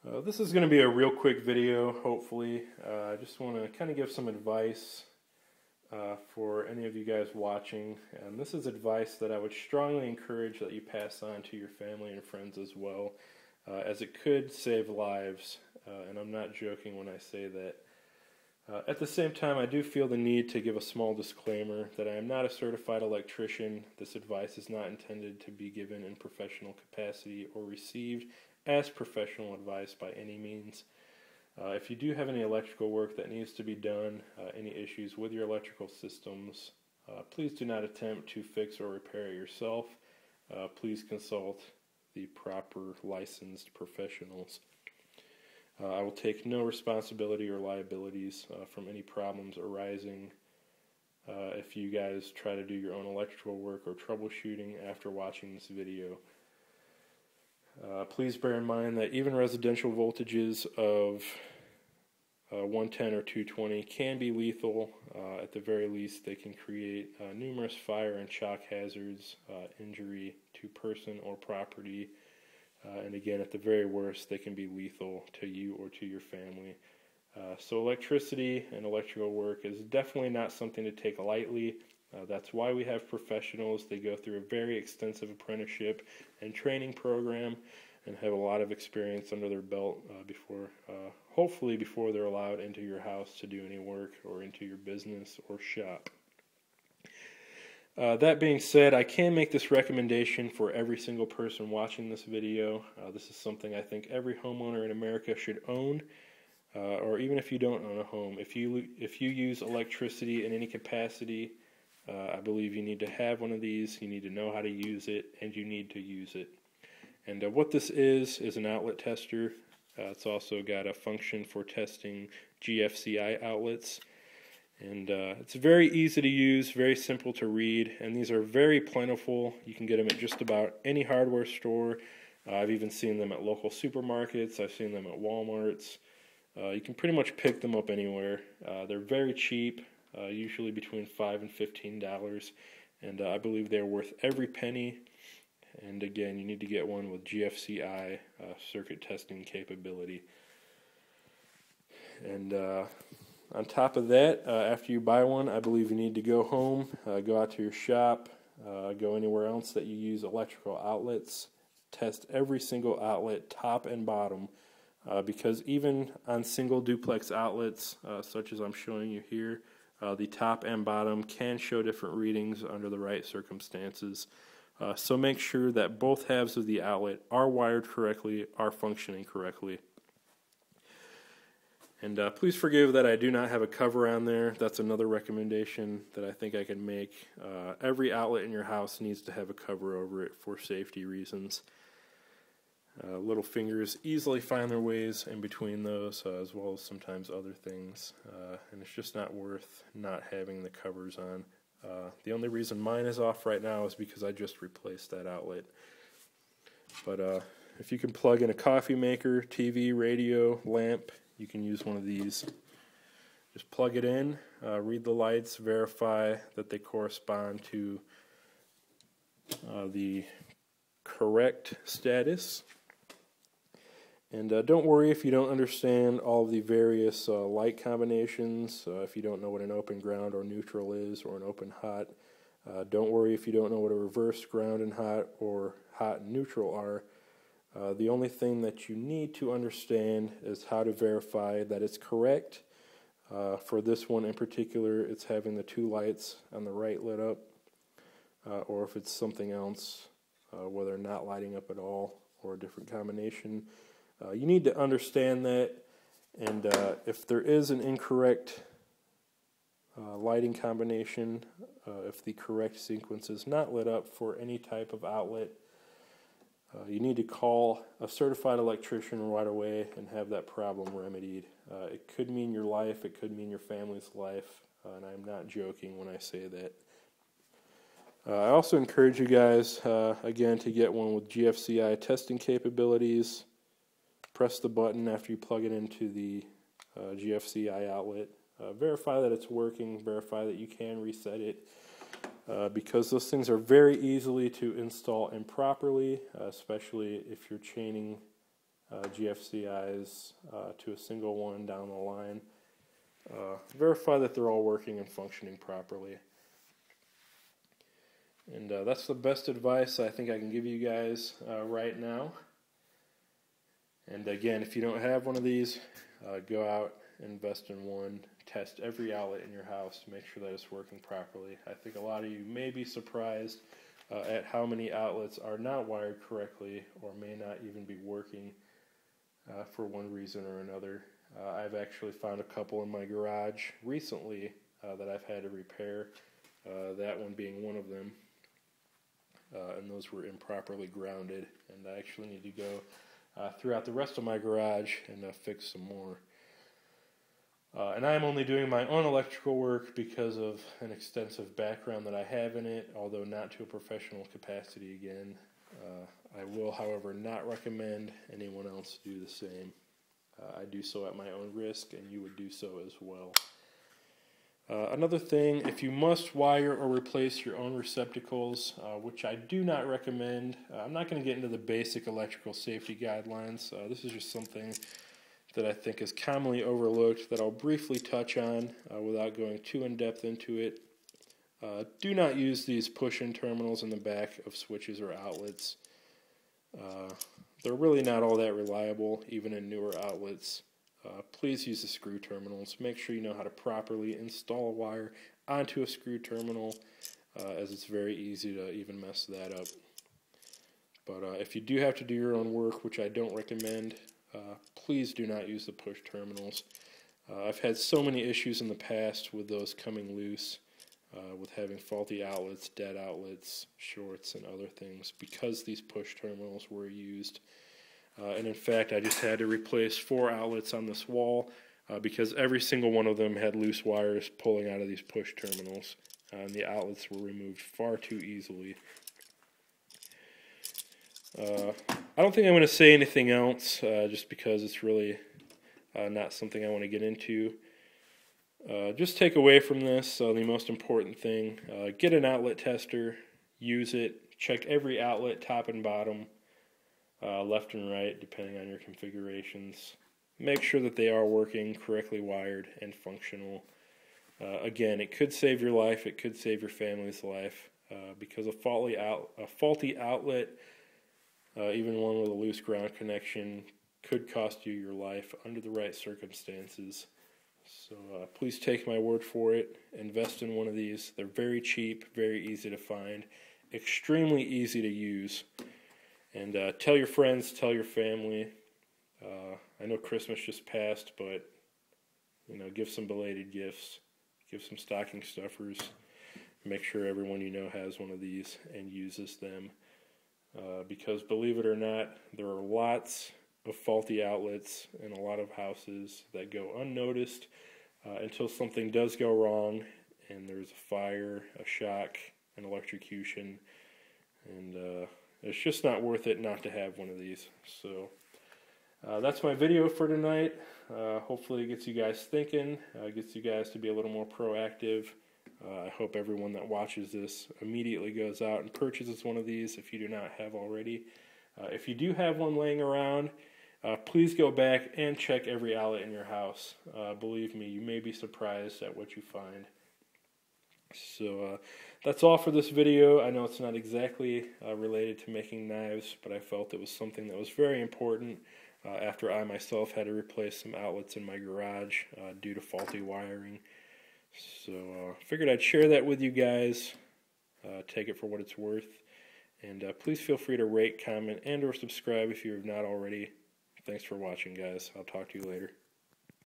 This is going to be a real quick video, hopefully. I just want to kind of give some advice for any of you guys watching. And this is advice that I would strongly encourage that you pass on to your family and friends as well, as it could save lives. And I'm not joking when I say that. At the same time, I do feel the need to give a small disclaimer that I am not a certified electrician. This advice is not intended to be given in professional capacity or received as professional advice by any means. If you do have any electrical work that needs to be done, any issues with your electrical systems, please do not attempt to fix or repair it yourself. Please consult the proper licensed professionals. I will take no responsibility or liabilities from any problems arising if you guys try to do your own electrical work or troubleshooting after watching this video. Please bear in mind that even residential voltages of 110 or 220 can be lethal. At the very least, they can create numerous fire and shock hazards, injury to person or property, and again, at the very worst, they can be lethal to you or to your family. So electricity and electrical work is definitely not something to take lightly. That's why we have professionals. They go through a very extensive apprenticeship and training program and have a lot of experience under their belt hopefully before they're allowed into your house to do any work or into your business or shop. That being said, I can make this recommendation for every single person watching this video. This is something I think every homeowner in America should own, or even if you don't own a home. If you use electricity in any capacity, I believe you need to have one of these. You need to know how to use it, and you need to use it. And what this is an outlet tester. It's also got a function for testing GFCI outlets. And it's very easy to use, very simple to read, and these are very plentiful. You can get them at just about any hardware store. I've even seen them at local supermarkets. I've seen them at Walmarts. You can pretty much pick them up anywhere. They're very cheap, usually between $5 and $15, and I believe they're worth every penny. And again, you need to get one with GFCI circuit testing capability. And on top of that, after you buy one, I believe you need to go home, go out to your shop, go anywhere else that you use electrical outlets, test every single outlet, top and bottom, because even on single duplex outlets, such as I'm showing you here, the top and bottom can show different readings under the right circumstances. So make sure that both halves of the outlet are wired correctly, are functioning correctly. And please forgive that I do not have a cover on there. That's another recommendation that I think I can make. Every outlet in your house needs to have a cover over it for safety reasons. Little fingers easily find their ways in between those, as well as sometimes other things. And it's just not worth not having the covers on. The only reason mine is off right now is because I just replaced that outlet. But if you can plug in a coffee maker, TV, radio, lamp, you can use one of these. Just plug it in, read the lights, verify that they correspond to the correct status. And don't worry if you don't understand all of the various light combinations, if you don't know what an open ground or neutral is, or an open hot. Don't worry if you don't know what a reverse ground and hot or hot and neutral are. The only thing that you need to understand is how to verify that it's correct. For this one in particular, it's having the two lights on the right lit up, or if it's something else, whether not lighting up at all or a different combination. You need to understand that, and if there is an incorrect lighting combination, if the correct sequence is not lit up for any type of outlet, you need to call a certified electrician right away and have that problem remedied. It could mean your life, it could mean your family's life, and I'm not joking when I say that. I also encourage you guys, again, to get one with GFCI testing capabilities. Press the button after you plug it into the GFCI outlet. Verify that it's working, verify that you can reset it. Because those things are very easily to install improperly, especially if you're chaining GFCIs to a single one down the line. Verify that they're all working and functioning properly. And that's the best advice I think I can give you guys right now. And again, if you don't have one of these, go out, invest in one, test every outlet in your house to make sure that it's working properly. I think a lot of you may be surprised at how many outlets are not wired correctly or may not even be working for one reason or another. I've actually found a couple in my garage recently that I've had to repair, that one being one of them. And those were improperly grounded, and I actually need to go throughout the rest of my garage and fix some more. And I'm only doing my own electrical work because of an extensive background that I have in it, although not to a professional capacity again. I will, however, not recommend anyone else do the same. I do so at my own risk, and you would do so as well. Another thing, if you must wire or replace your own receptacles, which I do not recommend, I'm not going to get into the basic electrical safety guidelines. This is just something that I think is commonly overlooked that I'll briefly touch on without going too in-depth into it. Do not use these push-in terminals in the back of switches or outlets. They're really not all that reliable, even in newer outlets. Please use the screw terminals. Make sure you know how to properly install a wire onto a screw terminal, as it's very easy to even mess that up. But if you do have to do your own work, which I don't recommend, please do not use the push terminals. I've had so many issues in the past with those coming loose, with having faulty outlets, dead outlets, shorts, and other things because these push terminals were used. And in fact, I just had to replace 4 outlets on this wall because every single one of them had loose wires pulling out of these push terminals, and the outlets were removed far too easily. I don't think I'm going to say anything else, just because it's really not something I want to get into. Just take away from this the most important thing. Get an outlet tester, use it, check every outlet top and bottom, left and right depending on your configurations. Make sure that they are working, correctly wired, and functional. Again, it could save your life, it could save your family's life, because a faulty outlet, even one with a loose ground connection, could cost you your life under the right circumstances. So please take my word for it. Invest in one of these. They're very cheap, very easy to find, extremely easy to use. And tell your friends, tell your family. I know Christmas just passed, but give some belated gifts, give some stocking stuffers. Make sure everyone you know has one of these and uses them. Because believe it or not, there are lots of faulty outlets in a lot of houses that go unnoticed until something does go wrong and there's a fire, a shock, an electrocution, and it's just not worth it not to have one of these. So that's my video for tonight. Hopefully it gets you guys thinking, gets you guys to be a little more proactive. I hope everyone that watches this immediately goes out and purchases one of these if you do not have already. If you do have one laying around, please go back and check every outlet in your house. Believe me, you may be surprised at what you find. So that's all for this video. I know it's not exactly related to making knives, but I felt it was something that was very important after I myself had to replace some outlets in my garage due to faulty wiring. So figured I'd share that with you guys, take it for what it's worth, and please feel free to rate, comment, and or subscribe if you have not already. Thanks for watching, guys. I'll talk to you later.